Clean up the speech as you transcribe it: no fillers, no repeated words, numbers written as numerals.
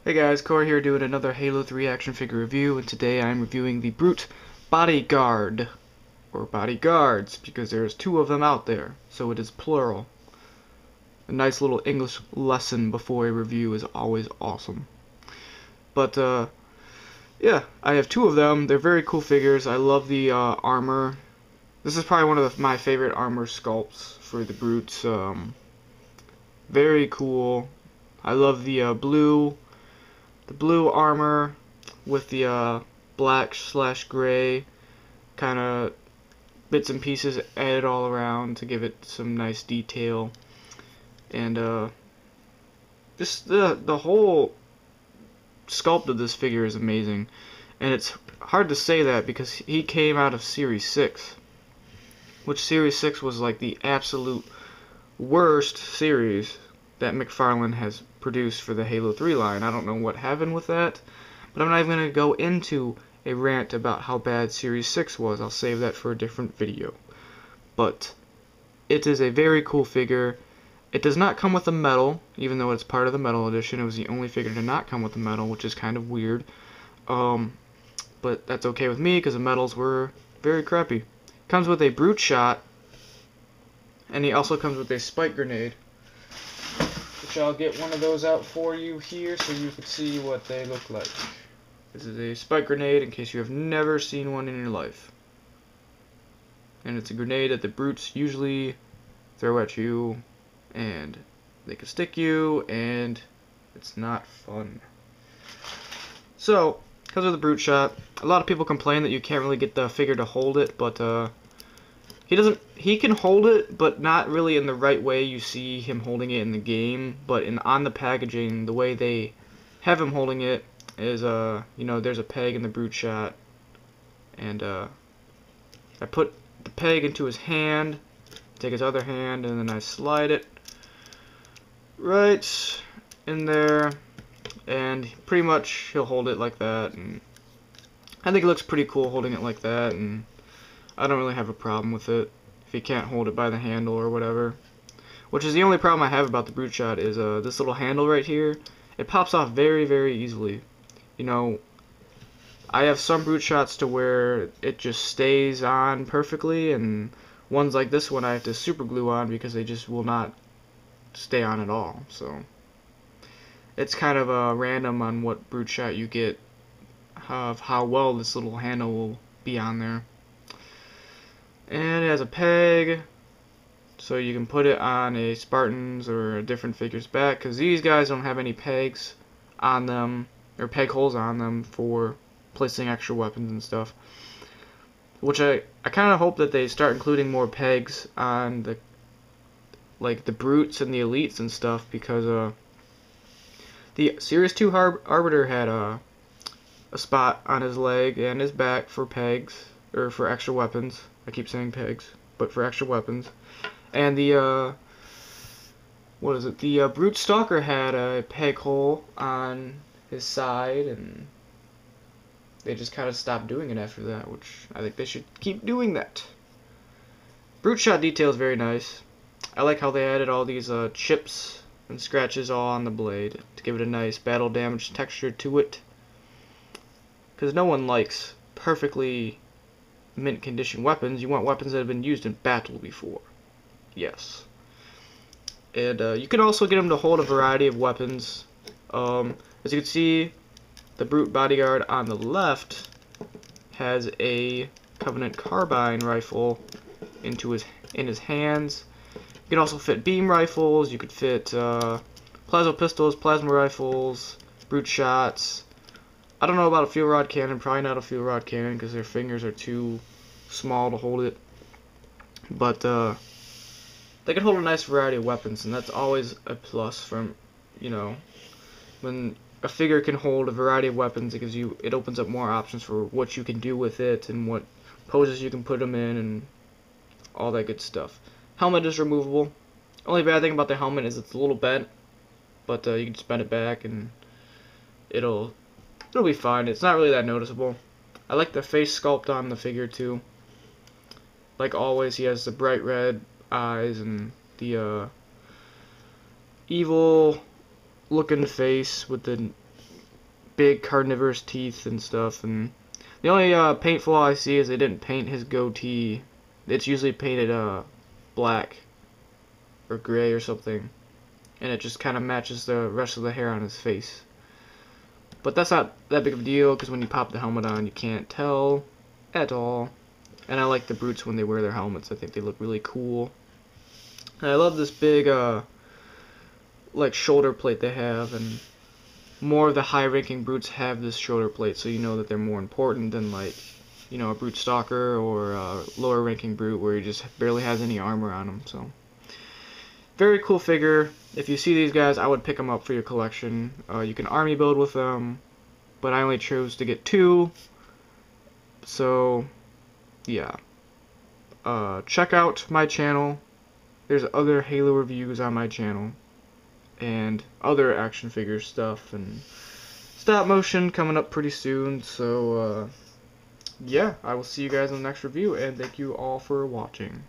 Hey guys, Corey here doing another Halo 3 action figure review, and today I'm reviewing the Brute Bodyguard, or Bodyguards, because there's two of them out there, so it is plural. A nice little English lesson before a review is always awesome. But, yeah, I have two of them. They're very cool figures. I love the armor. This is probably one of my favorite armor sculpts for the Brutes. Very cool. I love the blue armor with the black/gray kind of bits and pieces added all around to give it some nice detail. And just the whole sculpt of this figure is amazing. And it's hard to say that because he came out of Series 6, which Series 6 was like the absolute worst series that McFarlane has produced for the Halo 3 line. I don't know what happened with that, but I'm not even going to go into a rant about how bad Series 6 was. I'll save that for a different video. But it is a very cool figure. It does not come with a medal, even though it's part of the medal edition. It was the only figure to not come with a medal, which is kind of weird. But that's okay with me because the medals were very crappy. Comes with a brute shot, and he also comes with a spike grenade, which I'll get one of those out for you here so you can see what they look like. This is a spike grenade in case you have never seen one in your life. And it's a grenade that the brutes usually throw at you, and they can stick you, and it's not fun. So, because of the brute shot, a lot of people complain that you can't really get the figure to hold it, but he can hold it, but not really in the right way you see him holding it in the game. But on the packaging, the way they have him holding it is, there's a peg in the brute shot, and I put the peg into his hand, take his other hand, and then I slide it right in there, and pretty much he'll hold it like that, and I think it looks pretty cool holding it like that, and I don't really have a problem with it if he can't hold it by the handle or whatever. Which is the only problem I have about the brute shot is this little handle right here. It pops off very, very easily. You know, I have some brute shots to where it just stays on perfectly, and ones like this one I have to super glue on because they just will not stay on at all. So it's kind of random on what brute shot you get, of how well this little handle will be on there. And it has a peg, so you can put it on a Spartan's or a different figure's back, because these guys don't have any pegs on them, or peg holes on them for placing extra weapons and stuff. Which I kind of hope that they start including more pegs on the brutes and the elites and stuff, because the Series 2 Arbiter had a spot on his leg and his back for pegs, or for extra weapons. I keep saying pegs, but for extra weapons. And the the Brute Stalker had a peg hole on his side, and they just kind of stopped doing it after that, which I think they should keep doing that. Brute shot detail is very nice. I like how they added all these chips and scratches all on the blade to give it a nice battle damage texture to it, because no one likes perfectly mint condition weapons. You want weapons that have been used in battle before. Yes. And you can also get them to hold a variety of weapons. As you can see, the Brute Bodyguard on the left has a Covenant carbine rifle in his hands. You can also fit beam rifles. You could fit plasma pistols, plasma rifles, brute shots. I don't know about a fuel rod cannon. Probably not a fuel rod cannon because their fingers are too small to hold it. But they can hold a nice variety of weapons, and that's always a plus. From, when a figure can hold a variety of weapons, it opens up more options for what you can do with it and what poses you can put them in and all that good stuff. Helmet is removable. Only bad thing about the helmet is it's a little bent, but you can just bend it back and it'll be fine. It's not really that noticeable. I like the face sculpt on the figure too. Like always, he has the bright red eyes and the evil looking face with the big carnivorous teeth and stuff. And the only paint flaw I see is they didn't paint his goatee. It's usually painted black or gray or something, and it just kind of matches the rest of the hair on his face. But that's not that big of a deal, because when you pop the helmet on, you can't tell at all. And I like the brutes when they wear their helmets. I think they look really cool. And I love this big like shoulder plate they have, and more of the high-ranking brutes have this shoulder plate, so you know that they're more important than, like, you know, a brute stalker or a lower-ranking brute where he just barely has any armor on him. So very cool figure. If you see these guys, I would pick them up for your collection. You can army build with them, but I only chose to get 2. So yeah, check out my channel. There's other Halo reviews on my channel, and other action figure stuff and stop motion coming up pretty soon. So yeah, I will see you guys in the next review, and thank you all for watching.